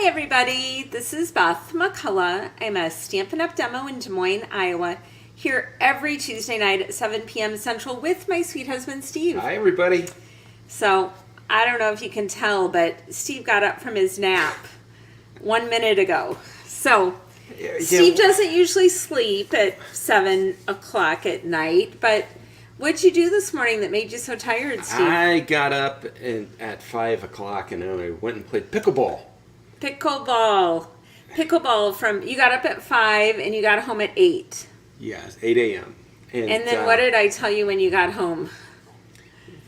Hi everybody, this is Beth McCullough. I'm a Stampin' Up! Demo in Des Moines, Iowa, here every Tuesday night at 7 p.m. Central with my sweet husband, Steve. Hi everybody. So, I don't know if you can tell, but Steve got up from his nap 1 minute ago. So, Steve doesn't usually sleep at 7 o'clock at night, but what'd you do this morning that made you so tired, Steve? I got up at 5 o'clock and then I went and played pickleball. Pickleball from, you got up at 5 and you got home at 8. Yes, 8 a.m. And then what did I tell you when you got home?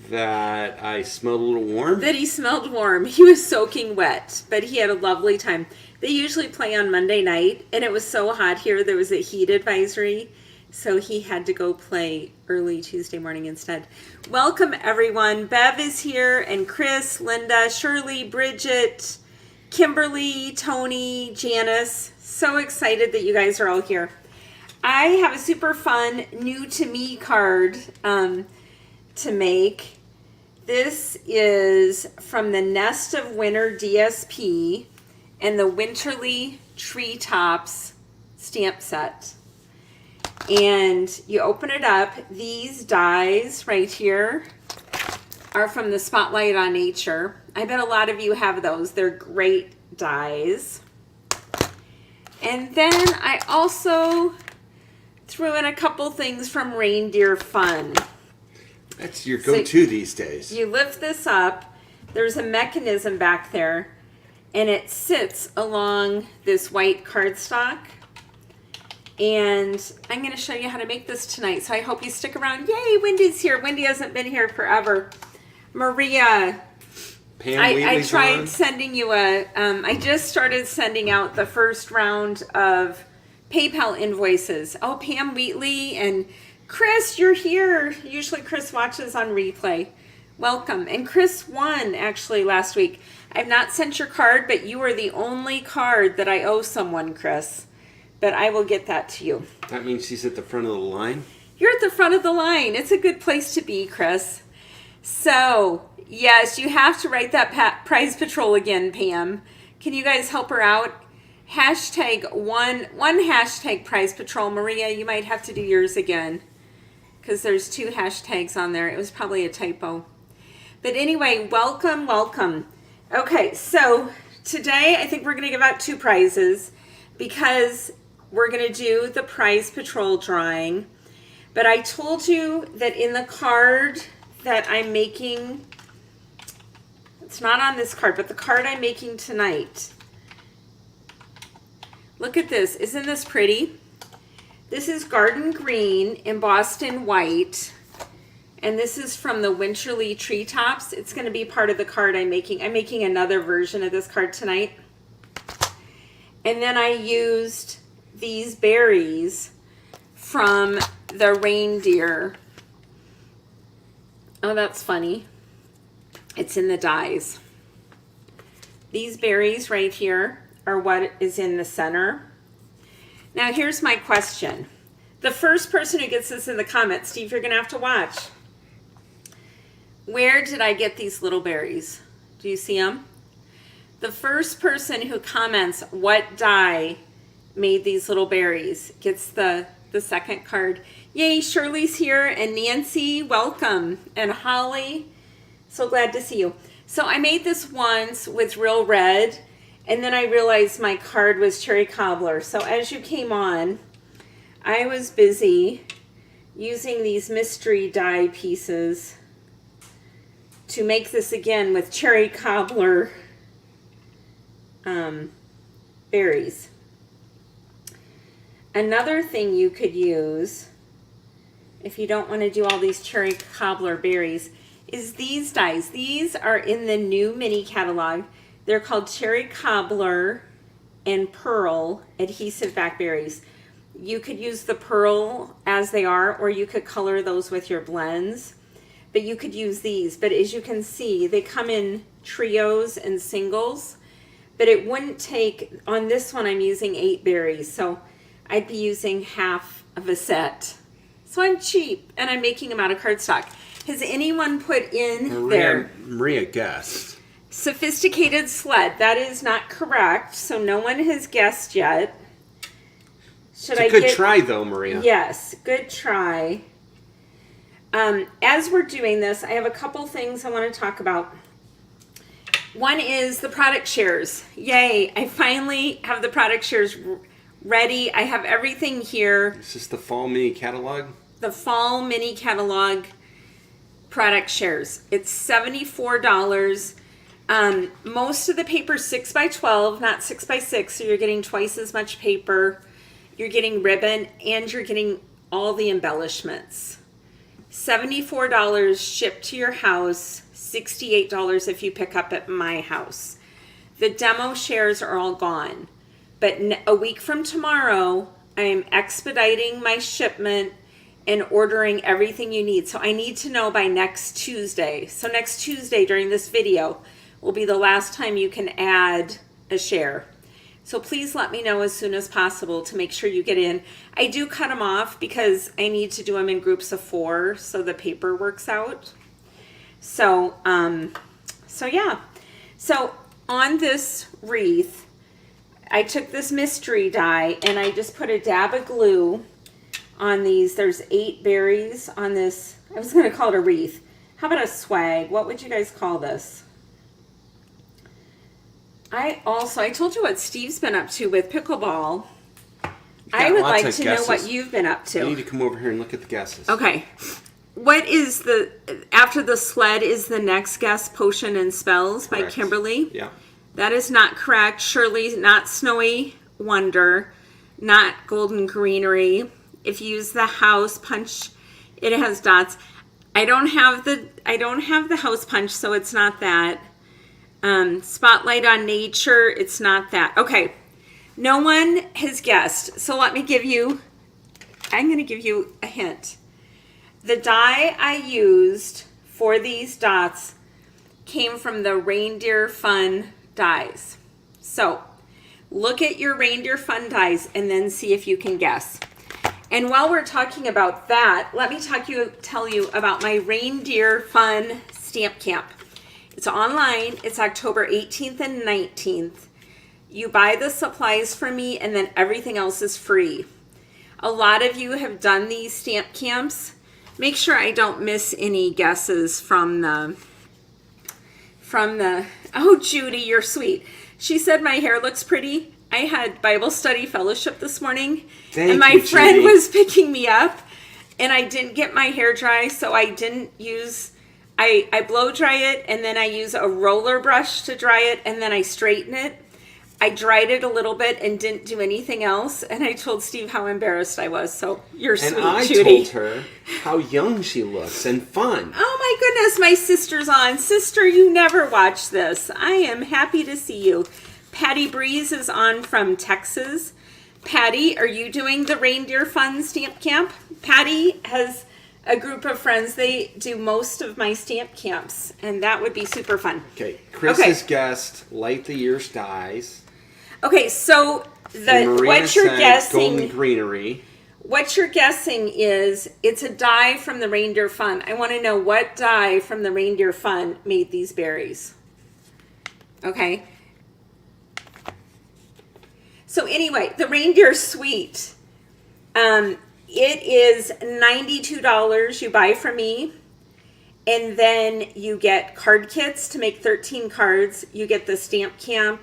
That I smelled a little warm. That he smelled warm. He was soaking wet, but he had a lovely time. They usually play on Monday night, and it was so hot here, there was a heat advisory, so he had to go play early Tuesday morning instead. Welcome, everyone. Bev is here, and Chris, Linda, Shirley, Bridget, Kimberly, Tony, Janice. So excited that you guys are all here. I have a super fun new to me card to make. This is from the Nest of Winter DSP and the Winterly Treetops stamp set. And you open it up. These dies right here are from the Spotlight on Nature. I bet a lot of you have those. They're great dies. And then I also threw in a couple things from Reindeer Fun. That's your go-to these days. You lift this up. There's a mechanism back there, and it sits along this white cardstock. And I'm going to show you how to make this tonight, so I hope you stick around. Yay, Wendy's here. Wendy hasn't been here forever. Maria, I tried sending you I just started sending out the first round of PayPal invoices. Oh, Pam Wheatley and Chris, you're here. Usually Chris watches on replay. Welcome. And Chris won actually last week. I've not sent your card, but you are the only card that I owe someone, Chris. But I will get that to you. That means she's at the front of the line? You're at the front of the line. It's a good place to be, Chris. So, yes, you have to write that prize patrol again, Pam. Can you guys help her out? Hashtag one hashtag prize patrol. Maria, you might have to do yours again, because there's 2 hashtags on there. It was probably a typo. But anyway, welcome. Okay, so today I think we're going to give out 2 prizes because we're going to do the prize patrol drawing. But I told you that in the card that I'm making, it's not on this card, but the card I'm making tonight. Look at this. Isn't this pretty? This is Garden Green embossed in white, and this is from the Winterly Treetops. It's going to be part of the card I'm making. I'm making another version of this card tonight. And then I used these berries from the reindeer. Oh, that's funny. It's in the dies. These berries right here are what is in the center. Now, here's my question. The first person who gets this in the comments, Steve, you're going to have to watch. Where did I get these little berries? Do you see them? The first person who comments what die made these little berries gets the second card. Yay, Shirley's here, and Nancy, welcome. And Holly, so glad to see you. So I made this once with real red, and then I realized my card was cherry cobbler. So as you came on, I was busy using these mystery die pieces to make this again with cherry cobbler berries. Another thing you could use, if you don't want to do all these cherry cobbler berries, is these dies. These are in the new mini catalog. They're called Cherry Cobbler and Pearl Adhesive Back Berries. You could use the pearl as they are, or you could color those with your blends. But you could use these. But as you can see, they come in trios and singles. But it wouldn't take, on this one I'm using 8 berries. So I'd be using half of a set. So I'm cheap, and I'm making them out of cardstock. Has anyone put in there? Maria guessed. Sophisticated sled. That is not correct. So no one has guessed yet. Should It's a good try, though, Maria. Yes, good try. As we're doing this, I have a couple things I want to talk about. One is the product shares. Yay, I finally have the product shares ready. I have everything here. Is this the fall mini catalog? The fall mini catalog product shares. It's $74. Most of the paper is 6x12, not 6x6, so you're getting twice as much paper. You're getting ribbon, and you're getting all the embellishments. $74 shipped to your house, $68 if you pick up at my house. The demo shares are all gone. But a week from tomorrow, I am expediting my shipment and ordering everything you need. So I need to know by next Tuesday. So next Tuesday during this video will be the last time you can add a share. So please let me know as soon as possible to make sure you get in. I do cut them off because I need to do them in groups of 4 so the paper works out. So yeah. So on this wreath, I took this mystery die and I just put a dab of glue on these. There's 8 berries on this. I was going to call it a wreath. How about a swag? What would you guys call this? I told you what Steve's been up to with pickleball. I would like to know what you've been up to. You need to come over here and look at the guesses. Okay. What is after the sled is the next guess, Potion and Spells by Kimberly? Yeah. That is not correct. Shirley's not Snowy Wonder, not Golden Greenery. If you use the house punch, it has dots. I don't have the house punch, so it's not that. Spotlight on Nature, it's not that. Okay, no one has guessed, so I'm going to give you a hint. The die I used for these dots came from the Reindeer Fun dies. So look at your Reindeer Fun dies and then see if you can guess. And while we're talking about that, let me tell you about my Reindeer Fun Stamp Camp. It's online. It's October 18th and 19th. You buy the supplies from me and then everything else is free. A lot of you have done these stamp camps. Make sure I don't miss any guesses from the, oh, Judy, you're sweet. She said my hair looks pretty. I had Bible study fellowship this morning. And my friend was picking me up and I didn't get my hair dry, so I didn't use, I blow dry it and then I use a roller brush to dry it and then I straighten it. I dried it a little bit and didn't do anything else. And I told Steve how embarrassed I was. So you're sweet, Judy. And I told her how young she looks and fun. Oh my goodness, my sister's on. Sister, you never watch this. I am happy to see you. Patty Breeze is on from Texas. Patty, are you doing the Reindeer Fun Stamp Camp? Patty has a group of friends. They do most of my stamp camps, and that would be super fun. Okay, Chris has guessed Light the Years Dies. Okay, so what you're guessing, Golden Greenery. What you're guessing is it's a die from the Reindeer Fun. I want to know what die from the Reindeer Fun made these berries. Okay. So anyway, the Reindeer Sweet. It is $92 you buy from me. And then you get card kits to make 13 cards. You get the stamp camp.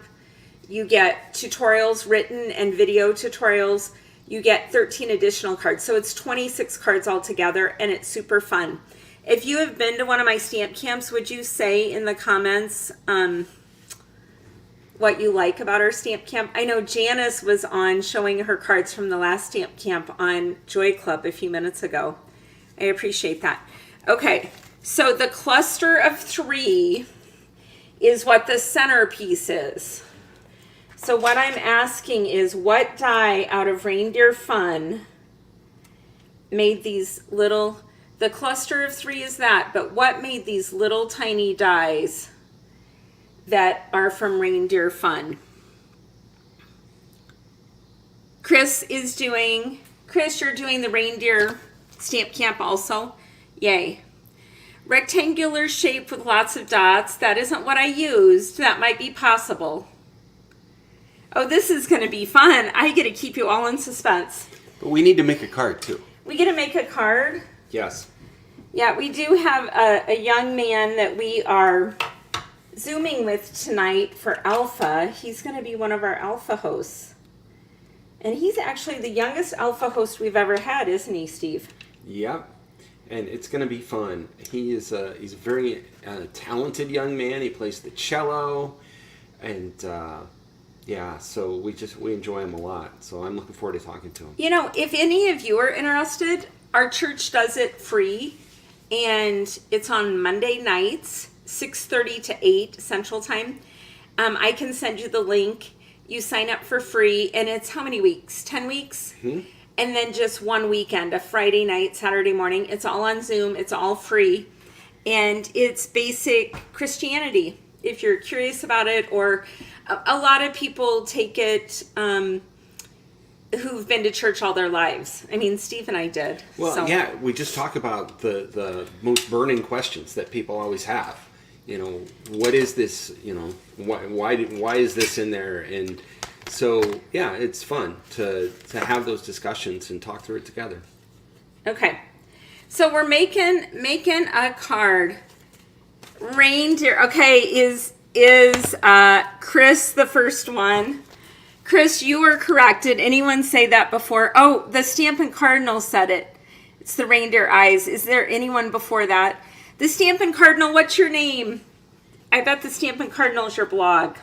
You get tutorials written and video tutorials. You get 13 additional cards. So it's 26 cards altogether, and it's super fun. If you have been to one of my stamp camps, would you say in the comments what you like about our stamp camp? I know Janice was on showing her cards from the last stamp camp on Joy Club a few minutes ago. I appreciate that. Okay, so the cluster of 3 is what the centerpiece is. So what I'm asking is what die out of Reindeer Fun made these little, the cluster of 3 is that, but what made these little tiny dies that are from Reindeer Fun? Chris, you're doing the Reindeer Stamp Camp also? Yay. Rectangular shape with lots of dots. That isn't what I used. That might be possible. Oh, this is going to be fun. I get to keep you all in suspense. But we need to make a card, too. We get to make a card? Yes. Yeah, we do have a young man that we are Zooming with tonight for Alpha. He's going to be one of our Alpha hosts. And he's actually the youngest Alpha host we've ever had, isn't he, Steve? Yep. And it's going to be fun. He's a very talented young man. He plays the cello. And, yeah, so we enjoy him a lot. So I'm looking forward to talking to him. You know, if any of you are interested, our church does it free. And it's on Monday nights, 6:30 to 8 Central Time. I can send you the link. You sign up for free. And it's how many weeks? 10 weeks? Mm-hmm. And then just one weekend, a Friday night, Saturday morning. It's all on Zoom. It's all free. And it's basic Christianity, if you're curious about it. Or a lot of people take it who've been to church all their lives. I mean, Steve and I did. Well, so. Yeah, we just talk about the most burning questions that people always have. You know, what is this? You know, why is this in there? And so, yeah, it's fun to have those discussions and talk through it together. Okay, so we're making a card. Reindeer. Okay, is Chris the first one? Chris, you were correct. Did anyone say that before? Oh, the Stampin' Cardinal said it. It's the reindeer eyes. Is there anyone before that? The Stampin' Cardinal, what's your name? I bet the Stampin' Cardinal is your blog.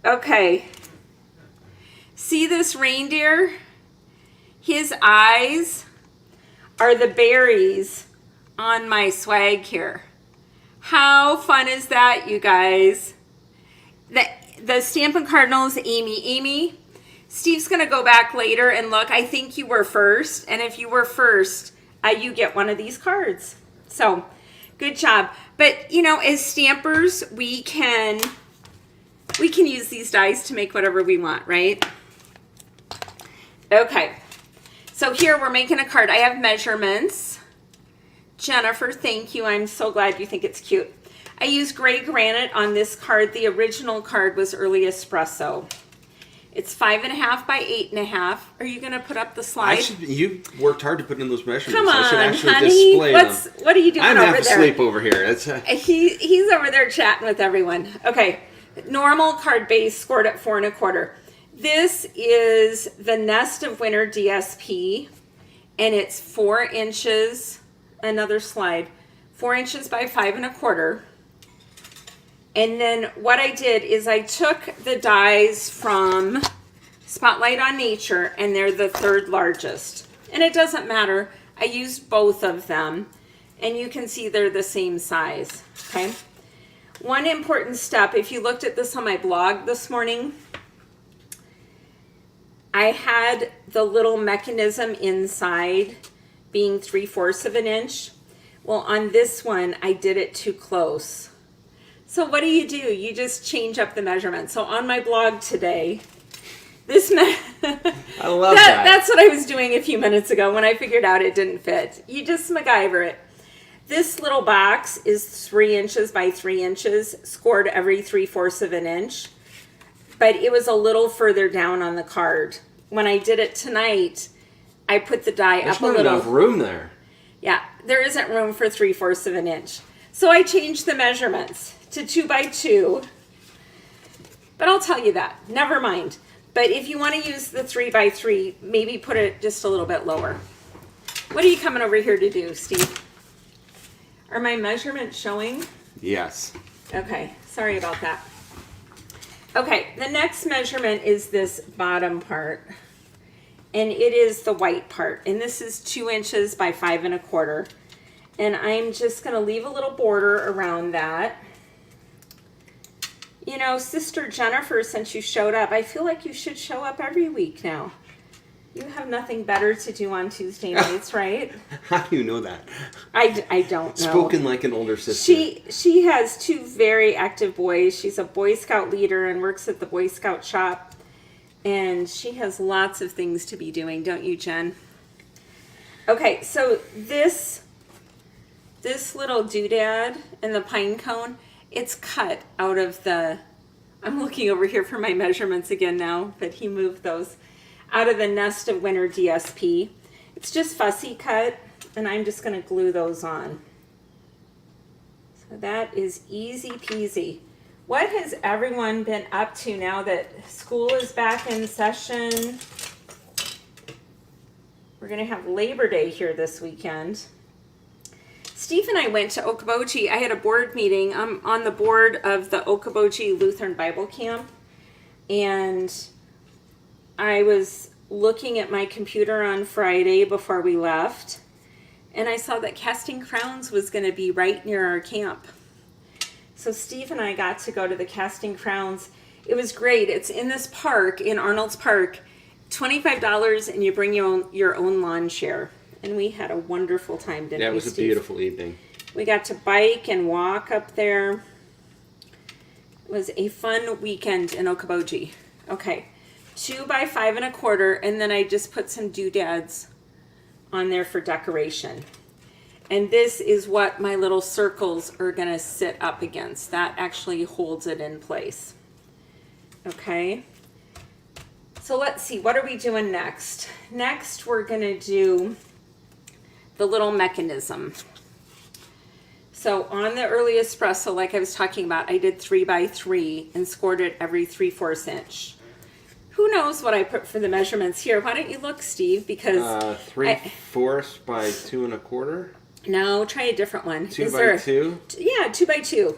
Okay. See this reindeer? His eyes are the berries on my swag here. How fun is that, you guys? The Stampin' Cardinal is Amy. Amy, Steve's going to go back later and look. I think you were first. And if you were first, you get one of these cards. So, good job. But, you know, as stampers, we can use these dies to make whatever we want, right? Okay. So here we're making a card. I have measurements. Jennifer, thank you. I'm so glad you think it's cute. I used gray granite on this card. The original card was early espresso. It's 5.5 by 8.5. Are you going to put up the slide? You worked hard to put in those measurements. Come on, I should actually honey. display them. What are you doing I'm over half there? asleep over here. He's over there chatting with everyone. Okay, normal card base scored at 4 1/4. This is the Nest of Winter DSP, and it's 4 inches. Another slide. 4 inches by 5 1/4. And then what I did is I took the dies from Spotlight on Nature, and they're the 3rd largest. And it doesn't matter. I used both of them, and you can see they're the same size, okay? One important step, if you looked at this on my blog this morning, I had the little mechanism inside being 3/4 of an inch. Well, on this one, I did it too close. So what do? You just change up the measurement. So on my blog today, I love that. That's what I was doing a few minutes ago when I figured out it didn't fit. You just MacGyver it. This little box is 3 inches by 3 inches, scored every 3/4 of an inch. But it was a little further down on the card. When I did it tonight, I put the die up a little. There's not enough room there. Yeah, there isn't room for 3/4 of an inch. So I changed the measurements to 2 by 2. But I'll tell you that. Never mind. But if you want to use the 3 by 3, maybe put it just a little bit lower. What are you coming over here to do, Steve? Are my measurements showing? Yes. Okay, sorry about that. Okay, the next measurement is this bottom part. And it is the white part. And this is 2 inches by 5 1/4. And I'm just going to leave a little border around that. You know, Sister Jennifer, since you showed up, I feel like you should show up every week now. You have nothing better to do on Tuesday nights, right? How do you know that? I don't know. Spoken like an older sister. She has 2 very active boys. She's a Boy Scout leader and works at the Boy Scout shop. And she has lots of things to be doing, don't you, Jen? Okay, so this this little doodad and the pine cone, it's cut out of the, I'm looking over here for my measurements again now, but he moved those out of the Nest of Winter DSP. It's just fussy cut, and I'm just going to glue those on. So that is easy peasy. What has everyone been up to now that school is back in session? We're going to have Labor Day here this weekend. Steve and I went to Okoboji. I had a board meeting. I'm on the board of the Okoboji Lutheran Bible Camp, and I was looking at my computer on Friday before we left, and I saw that Casting Crowns was going to be right near our camp. So Steve and I got to go to the Casting Crowns. It was great. It's in this park, in Arnold's Park, $25, and you bring your own lawn chair. And we had a wonderful time, didn't we, That was Steve? a beautiful evening. We got to bike and walk up there. It was a fun weekend in Okoboji. Okay, 2 by 5 1/4, and then I just put some doodads on there for decoration. And this is what my little circles are gonna sit up against. That actually holds it in place. Okay. So let's see, what are we doing next? Next, we're gonna do the little mechanism. So on the early espresso, like I was talking about, I did 3 by 3 and scored it every 3/4 inch. Who knows what I put for the measurements here? Why don't you look, Steve? Because 3/4 by 2 1/4. no, try a different one. 2 by 2. Yeah, 2 by 2.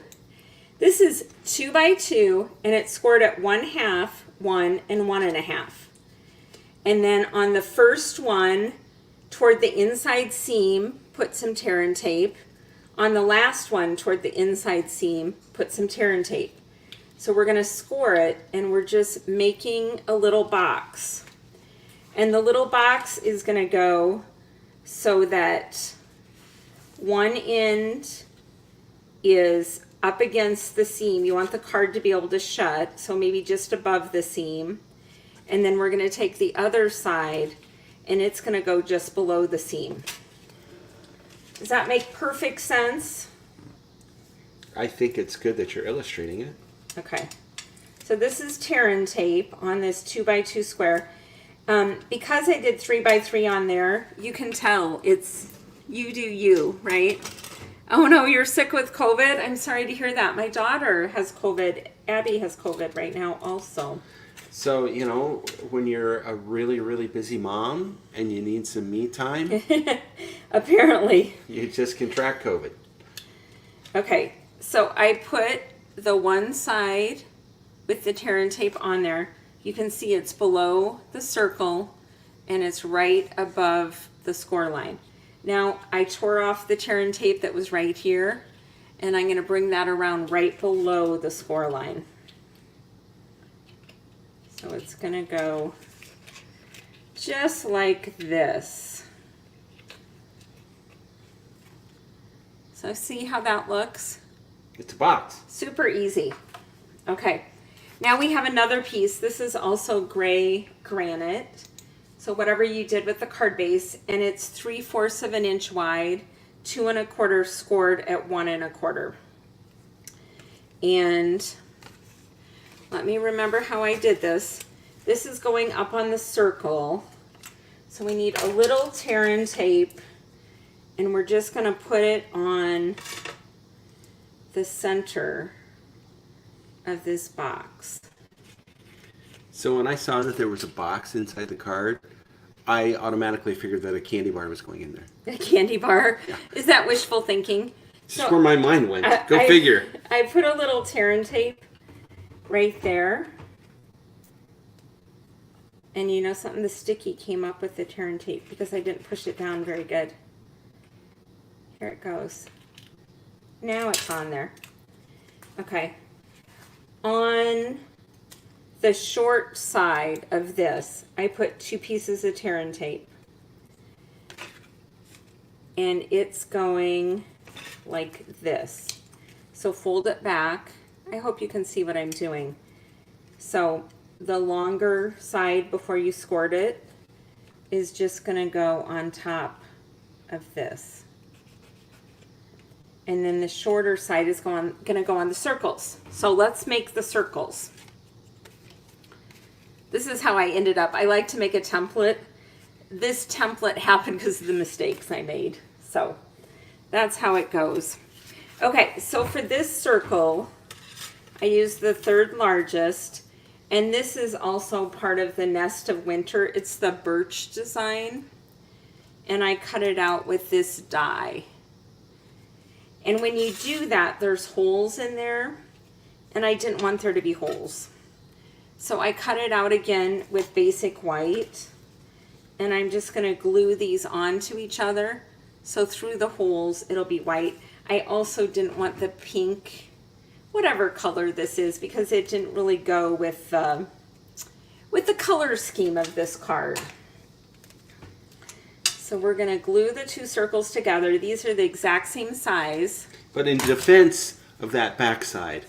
This is 2 by 2, and it's scored at 1/2, 1, and 1 1/2. And then on the first one, toward the inside seam, put some tear and tape. On the last one, toward the inside seam, put some tear and tape. So we're going to score it, and we're just making a little box. And the little box is going to go so that one end is up against the seam. You want the card to be able to shut, so maybe just above the seam. And then we're going to take the other side, and it's going to go just below the seam. Does that make perfect sense? I think it's good that you're illustrating it. Okay. So this is tear and tape on this 2 by 2 square. Because I did 3 by 3 on there, you can tell it's you do you, right? Oh no, you're sick with COVID? I'm sorry to hear that. My daughter has COVID. Abby has COVID right now also. So, you know, when you're a really, really busy mom and you need some me time, Apparently. you just contract COVID. Okay, so I put the one side with the tear and tape on there. You can see it's below the circle and it's right above the score line. Now I tore off the tear and tape that was right here, and I'm going to bring that around right below the score line. So it's going to go just like this. So see how that looks? It's a box. Super easy. Okay, now we have another piece. This is also gray granite. So whatever you did with the card base, and it's 3/4 of an inch wide, 2 1/4 scored at 1 1/4. And let me remember how I did this. This is going up on the circle. So we need a little tear and tape, and we're just going to put it on the center of this box. So when I saw that there was a box inside the card, I automatically figured that a candy bar was going in there. A candy bar? Yeah. Is that wishful thinking? Just where my mind went. Go I figure. I put a little tear and tape right there. And you know something? The sticky came up with the tear and tape because I didn't push it down very good. Here it goes. Now it's on there. Okay. On the short side of this, I put 2 pieces of tear and tape. And it's going like this. So fold it back. I hope you can see what I'm doing. So the longer side before you scored it is just going to go on top of this. And then the shorter side is going to go on the circles. So let's make the circles. This is how I ended up. I like to make a template. This template happened because of the mistakes I made. So that's how it goes. Okay, so for this circle, I used the third largest. And this is also part of the Nest of Winter. It's the birch design. And I cut it out with this die. And when you do that, there's holes in there. And I didn't want there to be holes. So I cut it out again with basic white. And I'm just going to glue these onto each other. So through the holes, it'll be white. I also didn't want the pink, whatever color this is, because it didn't really go with the color scheme of this card. So we're going to glue the two circles together. These are the exact same size. But in defense of that backside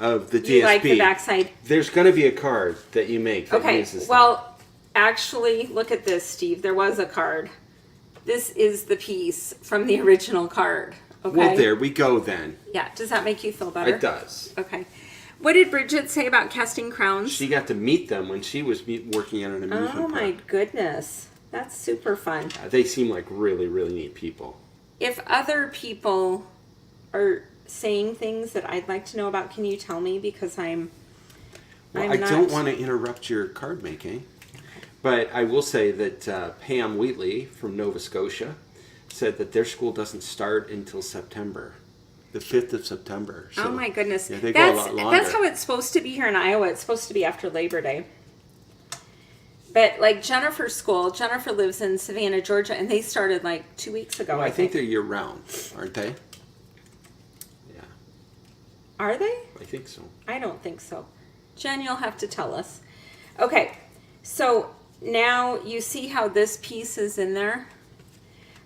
of the DSP, you like the backside. There's going to be a card that you make that uses well, actually, look at this, Steve. There was a card. This is the piece from the original card. Okay. Well, there we go then. Yeah. Does that make you feel better? It does. Okay. What did Bridget say about casting crowns? She got to meet them when she was working at an amusement park. Oh my goodness. That's super fun. They seem like really, really neat people. If other people are saying things that I'd like to know about, can you tell me? Because I don't want to interrupt your card making, but I will say that Pam Wheatley from Nova Scotia said that their school doesn't start until September, the 5th of September. So, oh my goodness. Yeah, they go a lot longer. That's how it's supposed to be here in Iowa. It's supposed to be after Labor Day. But like Jennifer's school, Jennifer lives in Savannah, Georgia, and they started like 2 weeks ago. Well, I think they're year round, aren't they? Yeah. Are they? I think so. I don't think so. Jen, you'll have to tell us. Okay, so now you see how this piece is in there?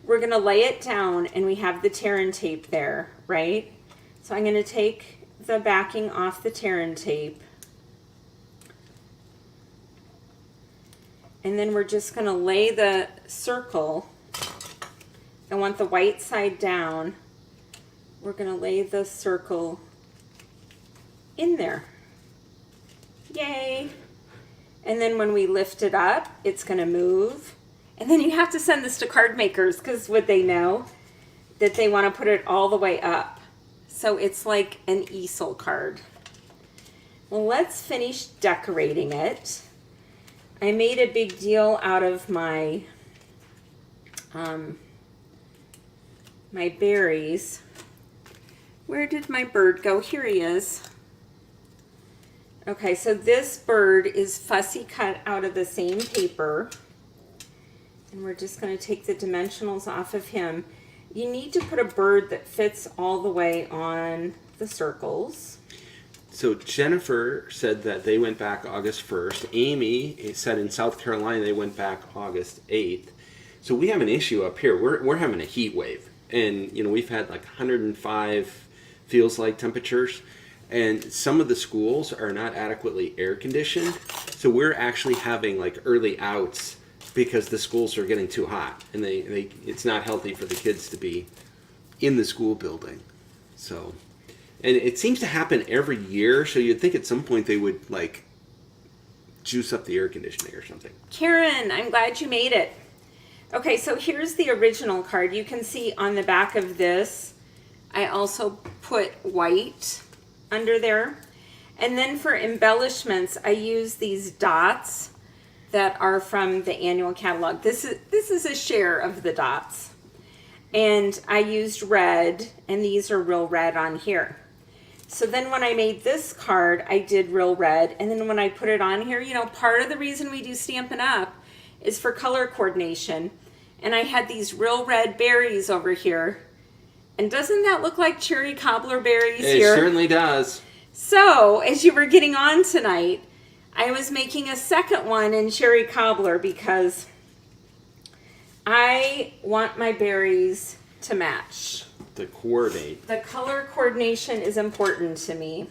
We're going to lay it down, and we have the tear and tape there, right? So I'm going to take the backing off the tear and tape. And then we're just going to lay the circle. I want the white side down. We're going to lay the circle in there. Yay! And then when we lift it up, it's going to move. And then you have to send this to card makers, because would they know that they want to put it all the way up? So it's like an easel card. Well, let's finish decorating it. I made a big deal out of my my berries. Where did my bird go? Here he is. Okay, so this bird is fussy cut out of the same paper. And we're just going to take the dimensionals off of him. You need to put a bird that fits all the way on the circles. So Jennifer said that they went back August 1st. Amy said in South Carolina they went back August 8th. So we have an issue up here. We're having a heat wave. And, you know, we've had like 105 feels like temperatures. And some of the schools are not adequately air conditioned. So we're actually having like early outs because the schools are getting too hot. And it's not healthy for the kids to be in the school building. So... And it seems to happen every year, so you'd think at some point they would, like, juice up the air conditioning or something. Karen, I'm glad you made it. Okay, so here's the original card. You can see on the back of this, I also put white under there. And then for embellishments, I use these dots that are from the annual catalog. This is a share of the dots. And I used red, and these are real red on here. So then when I made this card, I did real red. And then when I put it on here, you know, part of the reason we do Stampin' Up! Is for color coordination. And I had these real red berries over here. And doesn't that look like cherry cobbler berries here? It certainly does. So, as you were getting on tonight, I was making a second one in cherry cobbler because I want my berries to match. To coordinate. The color coordination is important to me.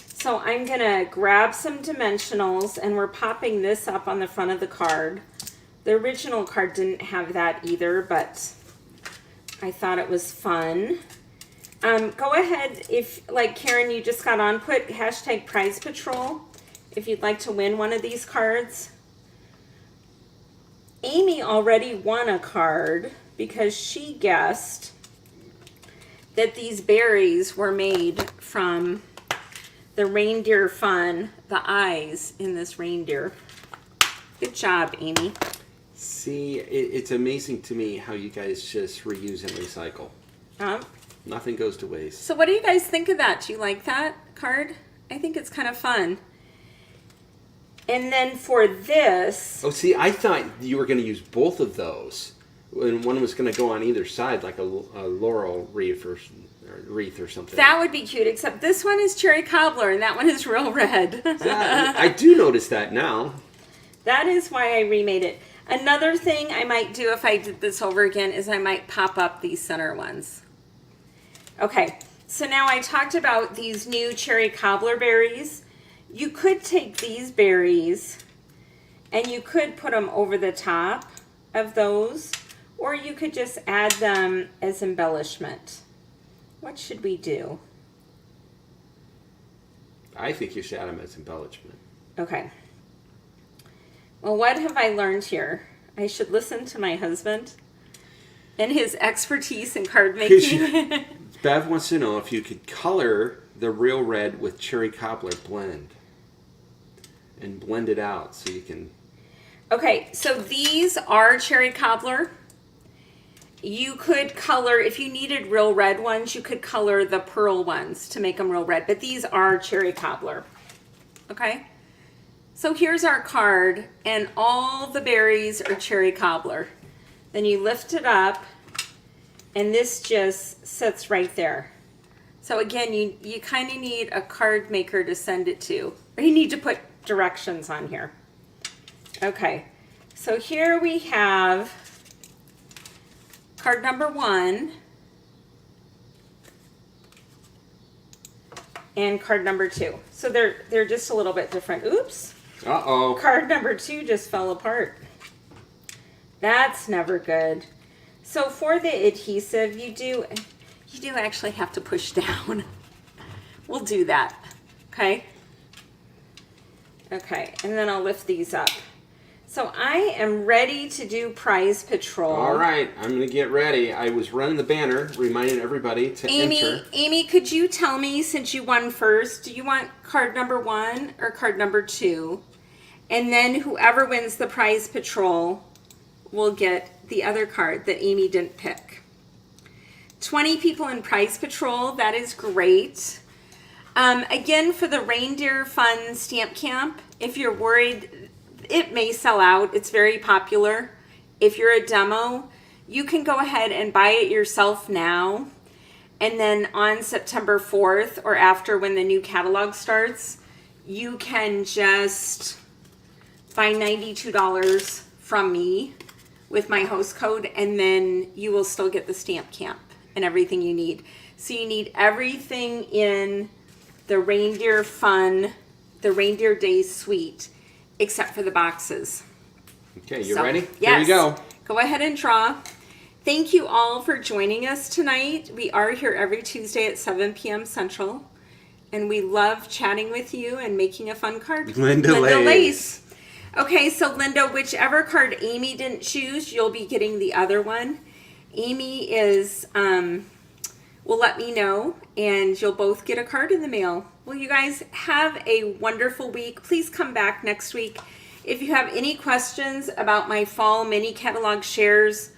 So I'm going to grab some dimensionals, and we're popping this up on the front of the card. The original card didn't have that either, but I thought it was fun. Go ahead, if, like Karen, you just got on, put hashtag prize patrol if you'd like to win one of these cards. Amy already won a card because she guessed that these berries were made from the reindeer fun, the eyes in this reindeer. Good job, Amy. See, it's amazing to me how you guys just reuse and recycle. Nothing goes to waste. So what do you guys think of that? Do you like that card? I think it's kind of fun. And then for this... Oh, see, I thought you were going to use both of those. And one was going to go on either side, like a laurel wreath or something. That would be cute, except this one is cherry cobbler and that one is real red. I do notice that now. That is why I remade it. Another thing I might do if I did this over again is I might pop up these center ones. Okay, so now I talked about these new cherry cobbler berries. You could take these berries and you could put them over the top of those, or you could just add them as embellishment. What should we do? I think you should add them as embellishment. Okay. Well, what have I learned here? I should listen to my husband and his expertise in card making. Bev wants to know if you could color the real red with cherry cobbler blend. And blend it out so you can... Okay, so these are cherry cobbler. You could color, if you needed real red ones, you could color the pearl ones to make them real red. But these are cherry cobbler. Okay? So here's our card, and all the berries are cherry cobbler. Then you lift it up, and this just sits right there. So again, you kind of need a card maker to send it to. Or you need to put directions on here. Okay, so here we have card number 1 and card number 2. So they're just a little bit different. Oops. Uh-oh. Card number 2 just fell apart. That's never good. So for the adhesive, you do actually have to push down. We'll do that. Okay? Okay, and then I'll lift these up. So I am ready to do prize patrol. All right, I'm going to get ready. I was running the banner, reminding everybody to enter. Amy, could you tell me, since you won first, do you want card number 1 or card number 2? And then whoever wins the prize patrol will get the other card that Amy didn't pick. 20 people in prize patrol, that is great. Again, for the Reindeer Fun Stamp Camp, if you're worried, it may sell out. It's very popular. If you're a demo, you can go ahead and buy it yourself now. And then on September 4th or after, when the new catalog starts, you can just buy $92 from me with my host code, and then you will still get the stamp camp and everything you need. So you need everything in the Reindeer Fun, the Reindeer Days Suite, except for the boxes. Okay, you ready? Yes. Here we go. Go ahead and draw. Thank you all for joining us tonight. We are here every Tuesday at 7 p.m. Central, and we love chatting with you and making a fun card. Linda Lace. Okay, so Linda, whichever card Amy didn't choose, you'll be getting the other one. Amy is... will let me know, and you'll both get a card in the mail. Well, you guys have a wonderful week. Please come back next week. If you have any questions about my fall mini catalog shares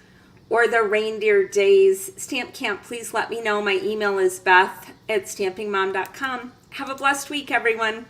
or the Reindeer Days Stamp Camp, please let me know. My email is beth@stampingmom.com. Have a blessed week, everyone.